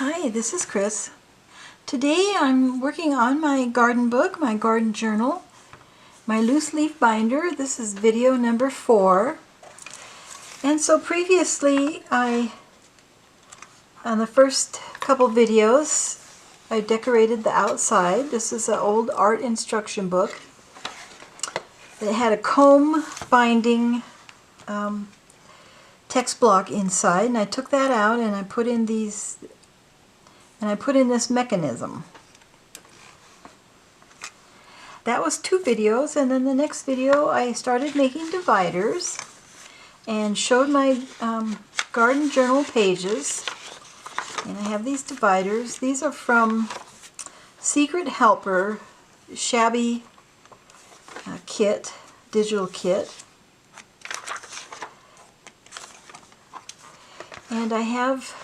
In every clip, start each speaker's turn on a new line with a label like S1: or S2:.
S1: Hi, this is Chris. Today I'm working on my garden book, my garden journal, my loose leaf binder. This is video number 4. And so previously on the first couple videos, I decorated the outside. This is an old art instruction book. It had a comb binding text block inside, and I took that out and I put in these. And I put in this mechanism. That was 2 videos, and then the next video I started making dividers and showed my garden journal pages. And I have these dividers. These are from Secret Helper Shabby Kit, digital kit. And I have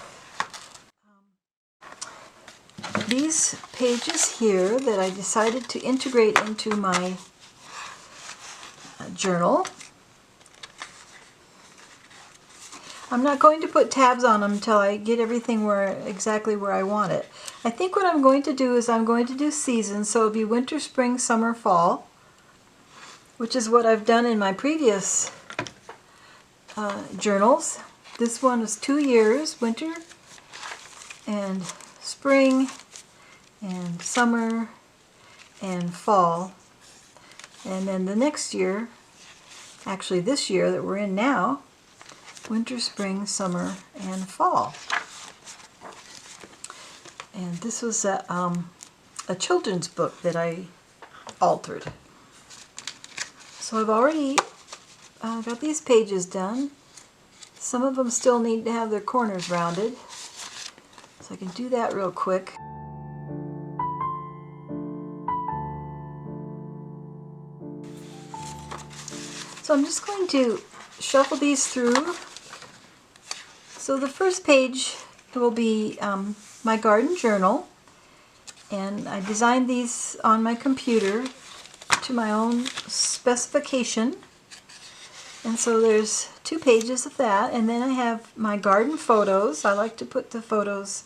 S1: these pages here that I decided to integrate into my journal. I'm not going to put tabs on them until I get everything exactly where I want it. I think what I'm going to do is I'm going to do seasons, so it'll be winter, spring, summer, fall, which is what I've done in my previous journals. This one is 2 years, winter and spring and summer and fall, and then the next year, actually this year that we're in now, winter, spring, summer, and fall. And this was a children's book that I altered. So I've already got these pages done. Some of them still need to have their corners rounded, so I can do that real quick. So I'm just going to shuffle these through. So the first page will be my garden journal, and I designed these on my computer to my own specification. And so there's 2 pages of that, and then I have my garden photos. I like to put the photos,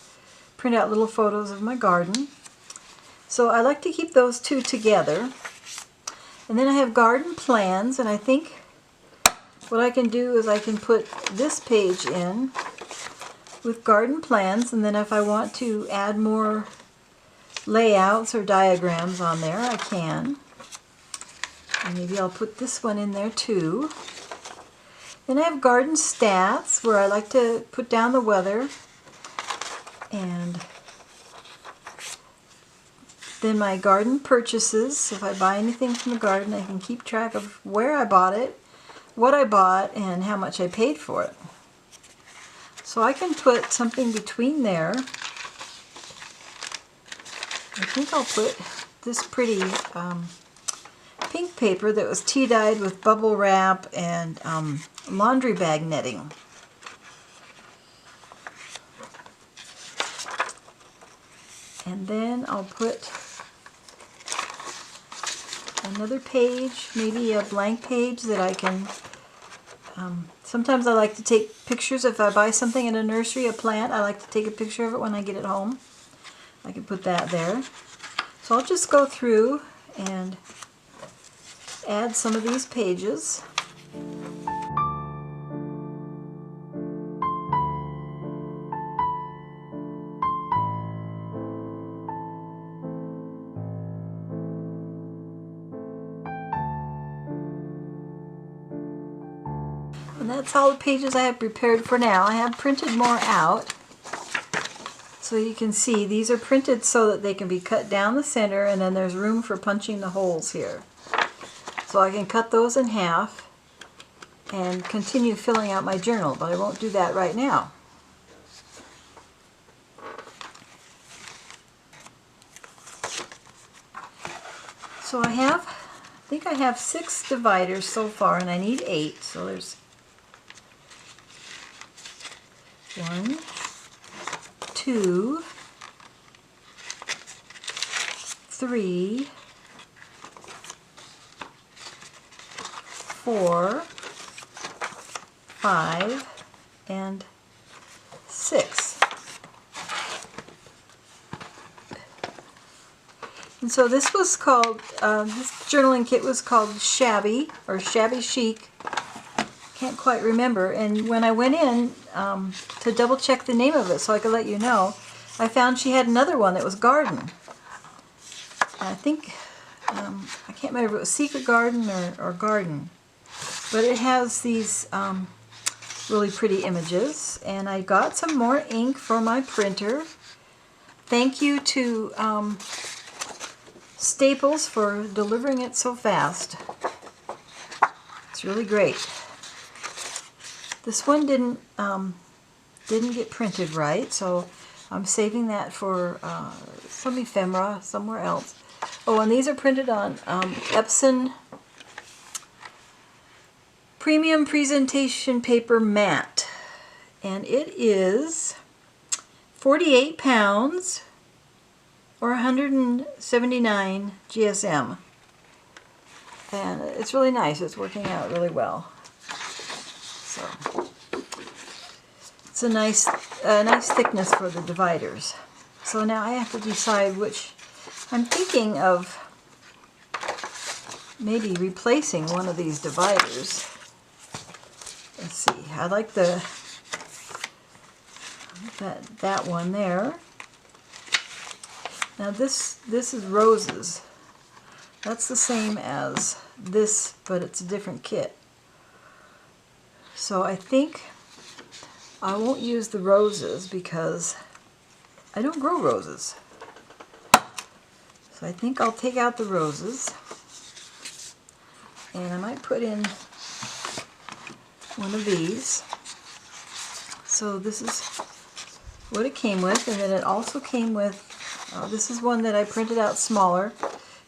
S1: print out little photos of my garden. So I like to keep those 2 together. And then I have garden plans, and I think what I can do is I can put this page in with garden plans, and then if I want to add more layouts or diagrams on there, I can. And maybe I'll put this one in there too. Then I have garden stats, where I like to put down the weather, and then my garden purchases. If I buy anything from the garden, I can keep track of where I bought it, what I bought, and how much I paid for it. So I can put something between there. I think I'll put this pretty pink paper that was tea dyed with bubble wrap and laundry bag netting. And then I'll put another page, maybe a blank page that I can, sometimes I like to take pictures. If I buy something in a nursery, a plant, I like to take a picture of it when I get it home. I can put that there. So I'll just go through and add some of these pages. And that's all the pages I have prepared for now. I have printed more out. So you can see these are printed so that they can be cut down the center, and then there's room for punching the holes here. So I can cut those in half and continue filling out my journal, but I won't do that right now. So I think I have 6 dividers so far, and I need 8. So there's 1, 2, 3, 4, 5, and 6. And so this was called, this journaling kit was called Shabby, or Shabby Chic. Can't quite remember. And when I went in to double check the name of it so I could let you know, I found she had another one that was Garden. And I think, I can't remember if it was Secret Garden or Garden. But it has these really pretty images. And I got some more ink for my printer. Thank you to Staples for delivering it so fast. It's really great. This one didn't get printed right, so I'm saving that for some ephemera somewhere else. Oh, and these are printed on Epson Premium Presentation Paper Matte, and it is 48 pounds or 179 GSM, and it's really nice. It's working out really well. So it's a nice thickness for the dividers. So now I have to decide which. I'm thinking of maybe replacing one of these dividers. Let's see. I like that one there. Now this is roses. That's the same as this, but it's a different kit. So I think I won't use the roses because I don't grow roses. So I think I'll take out the roses and I might put in one of these. So this is what it came with, and then it also came with, this is one that I printed out smaller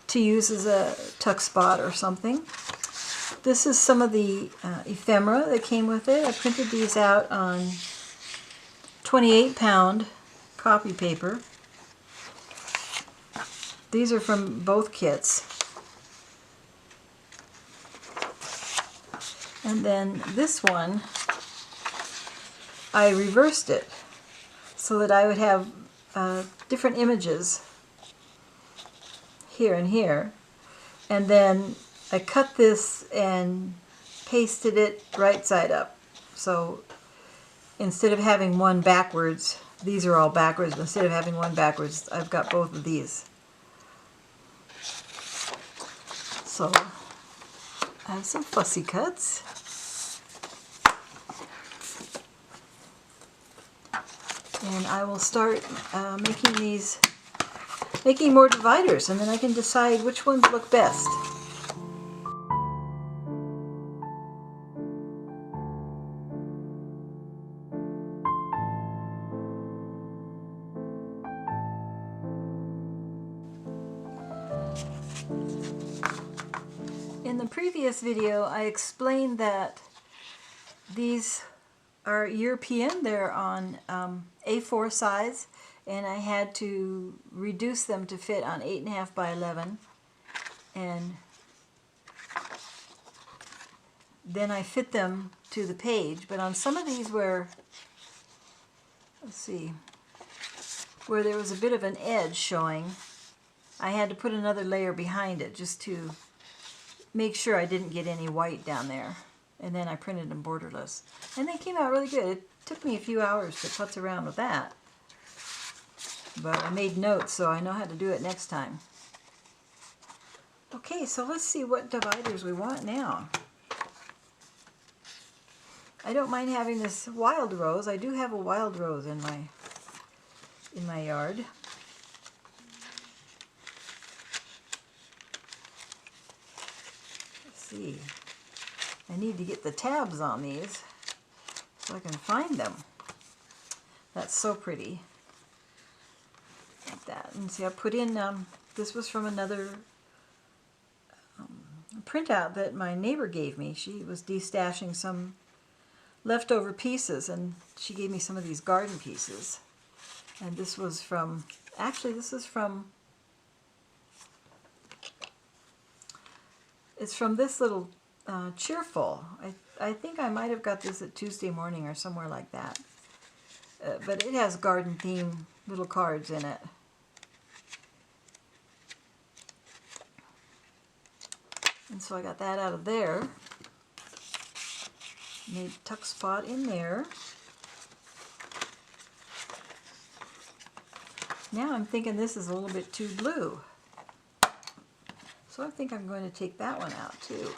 S1: to use as a tuck spot or something. This is some of the ephemera that came with it. I printed these out on 28-pound copy paper. These are from both kits. And then this one, I reversed it so that I would have different images here and here. And then I cut this and pasted it right side up. So instead of having one backwards, these are all backwards. Instead of having one backwards, I've got both of these. So I have some fussy cuts. And I will start making more dividers, and then I can decide which ones look best. In the previous video, I explained that these are European. They're on A4 size, and I had to reduce them to fit on 8.5 by 11, and then I fit them to the page. But on some of these where, let's see, where there was a bit of an edge showing, I had to put another layer behind it just to make sure I didn't get any white down there. And then I printed them borderless. And they came out really good. It took me a few hours to putz around with that. But I made notes, so I know how to do it next time. Okay, so let's see what dividers we want now. I don't mind having this wild rose. I do have a wild rose in my yard. Let's see. I need to get the tabs on these so I can find them. That's so pretty. Like that. And see, I put in, this was from another printout that my neighbor gave me. She was destashing some leftover pieces, and she gave me some of these garden pieces. And this was from, actually this is from, it's from this little Cheerful. I think I might have got this at Tuesday Morning or somewhere like that. But it has garden theme little cards in it. And so I got that out of there. Made a tuck spot in there. Now I'm thinking this is a little bit too blue. So I think I'm going to take that one out too.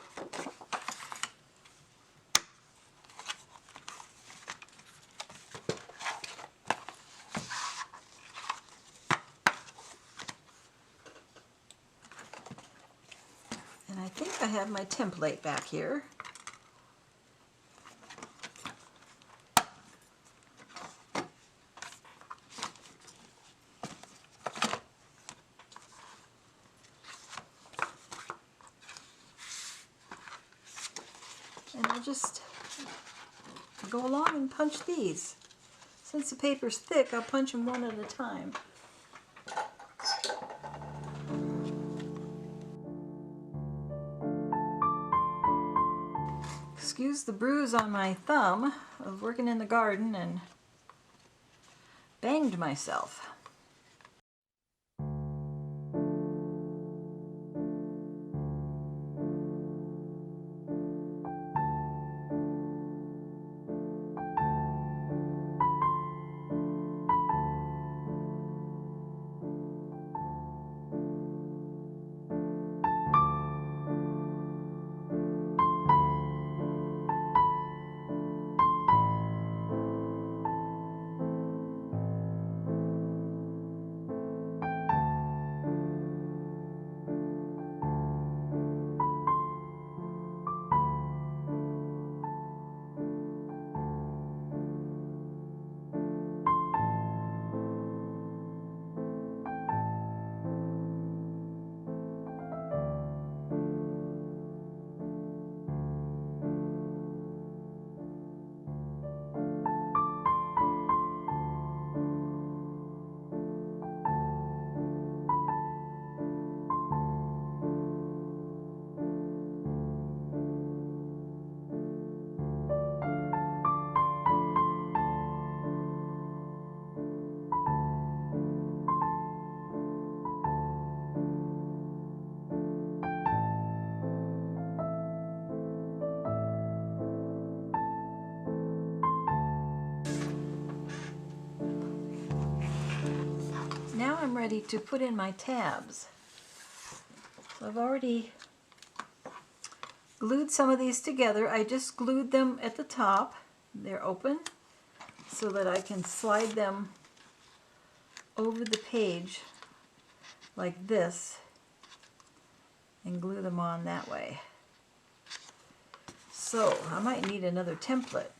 S1: And I think I have my template back here. And I'll just go along and punch these. Since the paper's thick, I'll punch them one at a time. Excuse the bruise on my thumb. I was working in the garden and banged myself. Now I'm ready to put in my tabs. So I've already glued some of these together. I just glued them at the top. They're open so that I can slide them over the page like this and glue them on that way. So I might need another template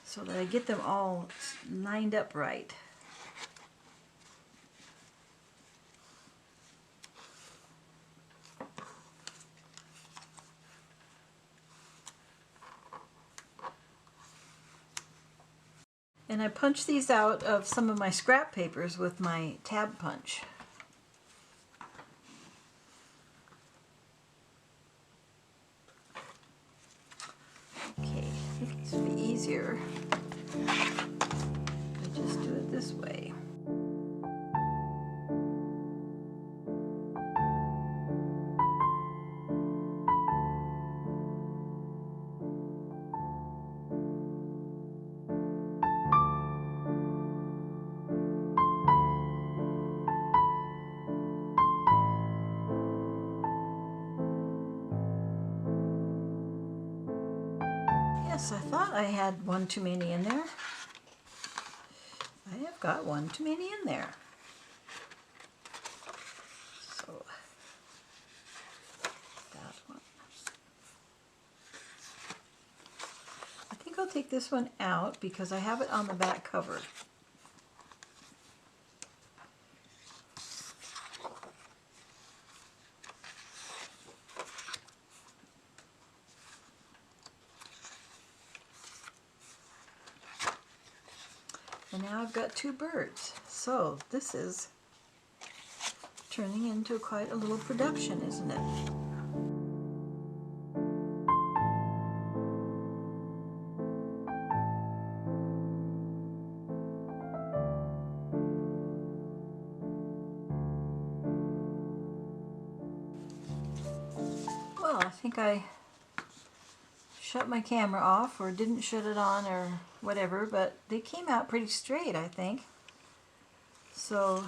S1: so that I get them all lined up right. And I punch these out of some of my scrap papers with my tab punch. Okay, I think this would be easier if I just do it this way. Yes, I thought I had one too many in there. I have got one too many in there. So, that one. I think I'll take this one out because I have it on the back cover. And now I've got two birds. So this is turning into quite a little production, isn't it? think I shut my camera off or didn't shut it on or whatever, but they came out pretty straight, I think. So,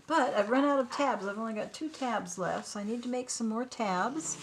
S1: but I've run out of tabs. I've only got 2 tabs left, so I need to make some more tabs.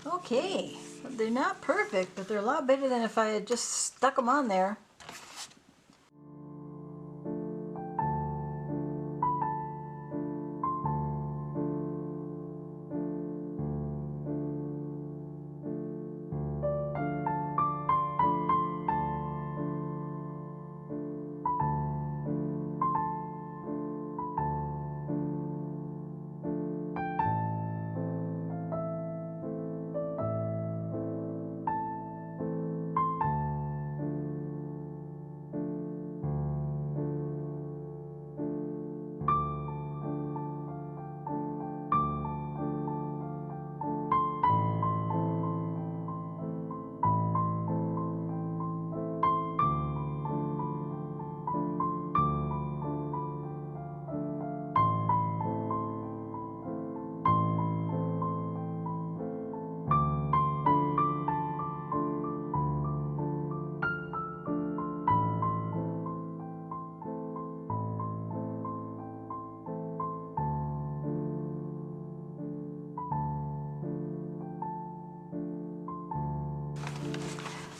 S1: Okay, they're not perfect, but they're a lot better than if I had just stuck them on there.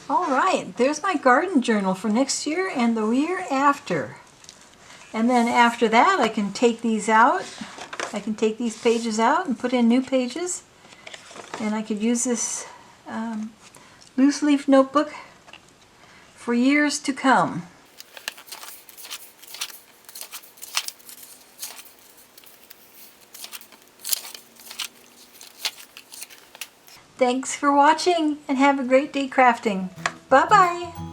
S1: All right, there's my garden journal for next year and the year after. And then after that, I can take these out. I can take these pages out and put in new pages. And I could use this loose leaf notebook for years to come. Thanks for watching and have a great day crafting. Bye-bye.